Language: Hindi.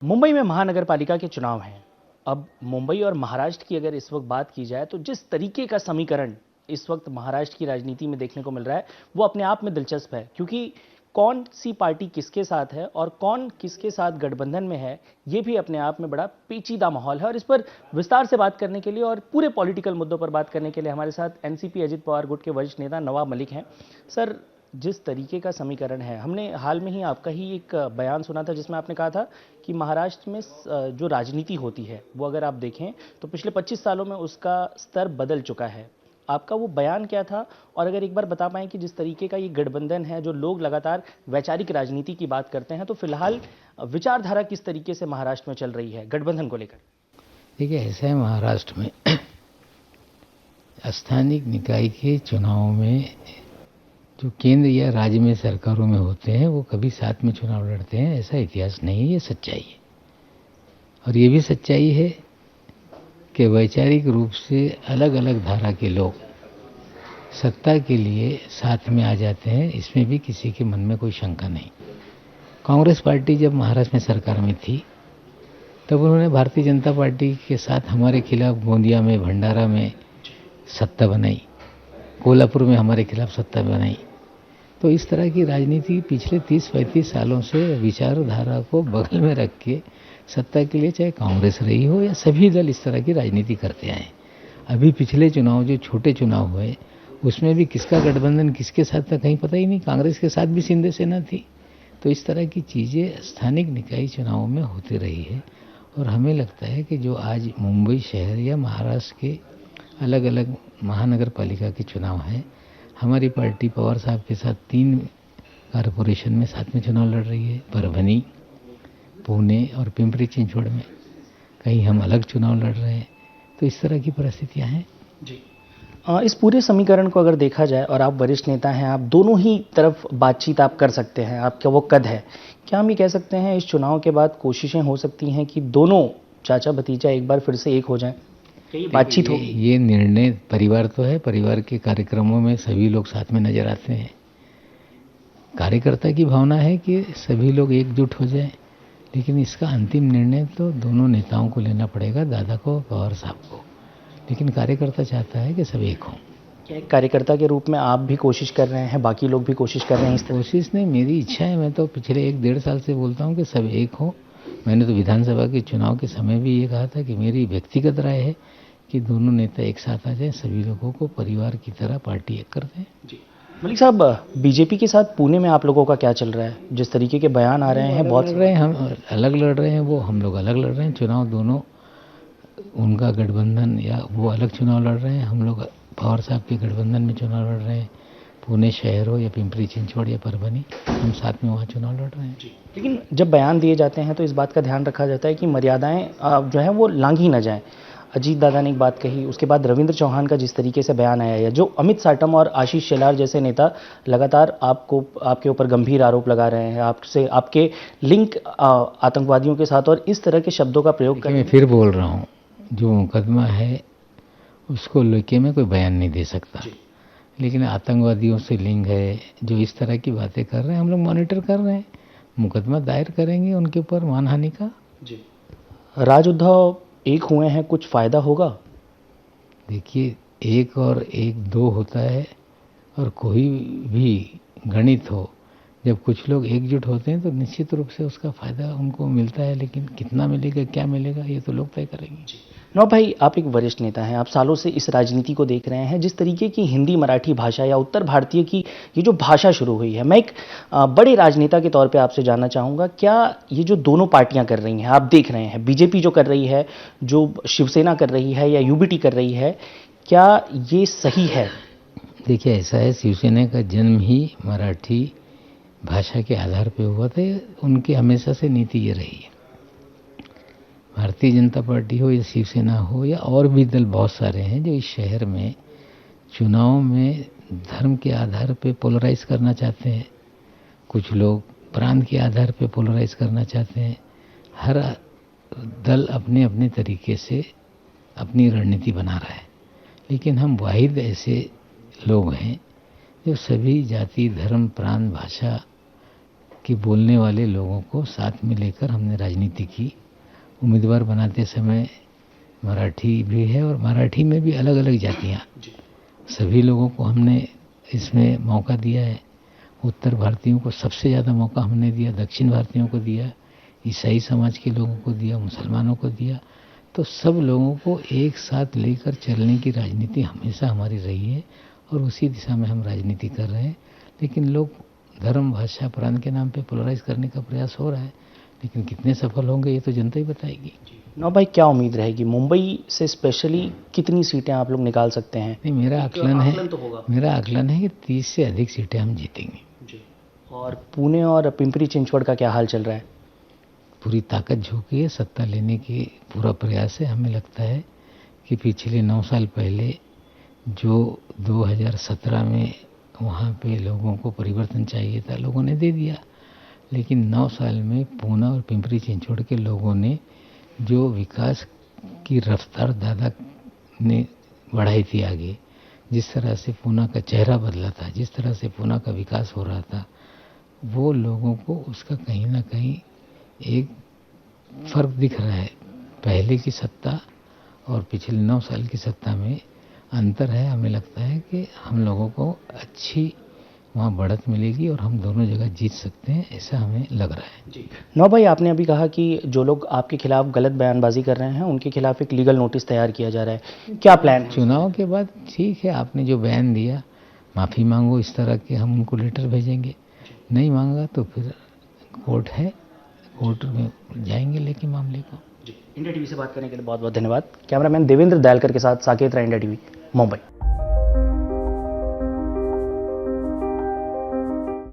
मुंबई में महानगर पालिका के चुनाव हैं। अब मुंबई और महाराष्ट्र की अगर इस वक्त बात की जाए तो जिस तरीके का समीकरण इस वक्त महाराष्ट्र की राजनीति में देखने को मिल रहा है वो अपने आप में दिलचस्प है, क्योंकि कौन सी पार्टी किसके साथ है और कौन किसके साथ गठबंधन में है, ये भी अपने आप में बड़ा पेचीदा माहौल है। और इस पर विस्तार से बात करने के लिए और पूरे पॉलिटिकल मुद्दों पर बात करने के लिए हमारे साथ एनसीपी अजित पवार गुट के वरिष्ठ नेता नवाब मलिक हैं। सर, जिस तरीके का समीकरण है, हमने हाल में ही आपका ही एक बयान सुना था जिसमें आपने कहा था कि महाराष्ट्र में जो राजनीति होती है वो अगर आप देखें तो पिछले 25 सालों में उसका स्तर बदल चुका है। आपका वो बयान क्या था? और अगर एक बार बता पाएं कि जिस तरीके का ये गठबंधन है, जो लोग लगातार वैचारिक राजनीति की बात करते हैं, तो फिलहाल विचारधारा किस तरीके से महाराष्ट्र में चल रही है गठबंधन को लेकर? देखिए, ऐसा है महाराष्ट्र में स्थानीय निकाय के चुनावों में जो केंद्र या राज्य में सरकारों में होते हैं वो कभी साथ में चुनाव लड़ते हैं, ऐसा इतिहास नहीं है, ये सच्चाई है। और ये भी सच्चाई है कि वैचारिक रूप से अलग अलग धारा के लोग सत्ता के लिए साथ में आ जाते हैं, इसमें भी किसी के मन में कोई शंका नहीं। कांग्रेस पार्टी जब महाराष्ट्र में सरकार में थी तब उन्होंने भारतीय जनता पार्टी के साथ हमारे खिलाफ गोंदिया में, भंडारा में सत्ता बनाई, कोल्हापुर में हमारे खिलाफ सत्ता बनाई। तो इस तरह की राजनीति पिछले 30-35 सालों से विचारधारा को बगल में रख के सत्ता के लिए चाहे कांग्रेस रही हो या सभी दल इस तरह की राजनीति करते आए। अभी पिछले चुनाव जो छोटे चुनाव हुए उसमें भी किसका गठबंधन किसके साथ था कहीं पता ही नहीं। कांग्रेस के साथ भी शिंदे सेना थी। तो इस तरह की चीज़ें स्थानिक निकाय चुनावों में होती रही है। और हमें लगता है कि जो आज मुंबई शहर या महाराष्ट्र के अलग अलग महानगर पालिका के चुनाव हैं, हमारी पार्टी पवार साहब के साथ 3 कारपोरेशन में साथ में चुनाव लड़ रही है, परभनी, पुणे और पिंपरी चिंचवड़ में। कहीं हम अलग चुनाव लड़ रहे हैं। तो इस तरह की परिस्थितियां हैं जी। इस पूरे समीकरण को अगर देखा जाए, और आप वरिष्ठ नेता हैं, आप दोनों ही तरफ बातचीत आप कर सकते हैं, आपका वो कद है, क्या हम ये कह सकते हैं इस चुनाव के बाद कोशिशें हो सकती हैं कि दोनों चाचा भतीजा एक बार फिर से एक हो जाएं, बातचीत होगी? ये निर्णय परिवार तो है, परिवार के कार्यक्रमों में सभी लोग साथ में नजर आते हैं। कार्यकर्ता की भावना है कि सभी लोग एकजुट हो जाएं, लेकिन इसका अंतिम निर्णय तो दोनों नेताओं को लेना पड़ेगा, दादा को, पवार साहब को। लेकिन कार्यकर्ता चाहता है कि सब एक हों। क्या एक कार्यकर्ता के रूप में आप भी कोशिश कर रहे हैं, बाकी लोग भी कोशिश कर रहे हैं इस तरह? कोशिश नहीं, मेरी इच्छा है। मैं तो पिछले 1-1.5 साल से बोलता हूँ कि सब एक हो। मैंने तो विधानसभा के चुनाव के समय भी ये कहा था कि मेरी व्यक्तिगत राय है कि दोनों नेता एक साथ आ जाएं, सभी लोगों को परिवार की तरह पार्टी एक कर दें। जी। मलिक साहब, बीजेपी के साथ पुणे में आप लोगों का क्या चल रहा है? जिस तरीके के बयान आ रहे हैं, बहुत लड़ रहे हैं, हम अलग लड़ रहे हैं, वो हम लोग अलग लड़ रहे हैं चुनाव। दोनों उनका गठबंधन या वो अलग चुनाव लड़ रहे हैं, हम लोग पवार साहब के गठबंधन में चुनाव लड़ रहे हैं। पुणे शहर हो या पिंपरी चिंचवड़ या परभनी, हम साथ में वहाँ चुनाव लड़ रहे हैं। लेकिन जब बयान दिए जाते हैं तो इस बात का ध्यान रखा जाता है कि मर्यादाएं जो है वो लांघी ना जाएं। अजीत दादा ने एक बात कही, उसके बाद रविंद्र चौहान का जिस तरीके से बयान आया है, जो अमित साटम और आशीष शेलार जैसे नेता लगातार आपके ऊपर गंभीर आरोप लगा रहे हैं, आपसे आपके लिंक आतंकवादियों के साथ, और इस तरह के शब्दों का प्रयोग कर। मैं फिर बोल रहा हूँ, जो मुकदमा है उसको लेके मैं कोई बयान नहीं दे सकता। लेकिन आतंकवादियों से लिंक है, जो इस तरह की बातें कर रहे हैं, हम लोग मॉनिटर कर रहे हैं, मुकदमा दायर करेंगे उनके ऊपर मानहानि का। जी। राज उद्धव एक हुए हैं, कुछ फायदा होगा? देखिए, 1 और 1 2 होता है, और कोई भी गणित हो, जब कुछ लोग एकजुट होते हैं तो निश्चित रूप से उसका फायदा उनको मिलता है। लेकिन कितना मिलेगा, क्या मिलेगा, ये तो लोग तय करेंगे। नौ भाई, आप एक वरिष्ठ नेता हैं, आप सालों से इस राजनीति को देख रहे हैं। जिस तरीके की हिंदी मराठी भाषा या उत्तर भारतीय की ये जो भाषा शुरू हुई है, मैं एक बड़े राजनेता के तौर पे आपसे जानना चाहूँगा, क्या ये जो दोनों पार्टियां कर रही हैं, आप देख रहे हैं, बीजेपी जो कर रही है, जो शिवसेना कर रही है या यूबीटी कर रही है, क्या ये सही है? देखिए, ऐसा है, शिवसेना का जन्म ही मराठी भाषा के आधार पर हुआ था। उनकी हमेशा से नीति ये रही है। भारतीय जनता पार्टी हो या शिवसेना हो या और भी दल बहुत सारे हैं जो इस शहर में चुनाव में धर्म के आधार पे पोलराइज करना चाहते हैं। कुछ लोग प्रांत के आधार पे पोलराइज करना चाहते हैं। हर दल अपने अपने तरीके से अपनी रणनीति बना रहा है। लेकिन हम वाहिद ऐसे लोग हैं जो सभी जाति, धर्म, प्रांत, भाषा कि बोलने वाले लोगों को साथ में लेकर हमने राजनीति की। उम्मीदवार बनाते समय मराठी भी है और मराठी में भी अलग अलग जातियाँ, सभी लोगों को हमने इसमें मौका दिया है। उत्तर भारतीयों को सबसे ज़्यादा मौका हमने दिया, दक्षिण भारतीयों को दिया, ईसाई समाज के लोगों को दिया, मुसलमानों को दिया। तो सब लोगों को एक साथ लेकर चलने की राजनीति हमेशा हमारी रही है और उसी दिशा में हम राजनीति कर रहे हैं। लेकिन लोग धर्म, भाषा, प्रांत के नाम पे पोलराइज करने का प्रयास हो रहा है, लेकिन कितने सफल होंगे ये तो जनता ही बताएगी। नौ भाई, क्या उम्मीद रहेगी मुंबई से स्पेशली कितनी सीटें आप लोग निकाल सकते हैं? नहीं, मेरा आकलन है कि 30 से अधिक सीटें हम जीतेंगे। और पुणे और पिंपरी चिंचवड़ का क्या हाल चल रहा है? पूरी ताकत झोंकी है, सत्ता लेने की पूरा प्रयास है। हमें लगता है कि पिछले 9 साल पहले जो 2017 में वहाँ पे लोगों को परिवर्तन चाहिए था, लोगों ने दे दिया। लेकिन 9 साल में पूना और पिंपरी चिंचवड़ के लोगों ने जो विकास की रफ्तार दादा ने बढ़ाई थी आगे, जिस तरह से पूना का चेहरा बदला था, जिस तरह से पूना का विकास हो रहा था, वो लोगों को उसका कहीं ना कहीं एक फ़र्क दिख रहा है। पहले की सत्ता और पिछले 9 साल की सत्ता में अंतर है। हमें लगता है कि हम लोगों को अच्छी वहाँ बढ़त मिलेगी और हम दोनों जगह जीत सकते हैं, ऐसा हमें लग रहा है। जी नौ भाई, आपने अभी कहा कि जो लोग आपके खिलाफ गलत बयानबाजी कर रहे हैं उनके खिलाफ एक लीगल नोटिस तैयार किया जा रहा है, क्या प्लान है? चुनाव के बाद ठीक है, आपने जो बयान दिया, माफ़ी मांगो, इस तरह के हम उनको लेटर भेजेंगे। नहीं मांगा तो फिर कोर्ट है, कोर्ट में जाएंगे लेके मामले को। इंडिया टीवी से बात करने के लिए बहुत बहुत धन्यवाद। कैमरामैन देवेंद्र दयालकर के साथ साकेत राय, इंडिया टीवी, मुंबई।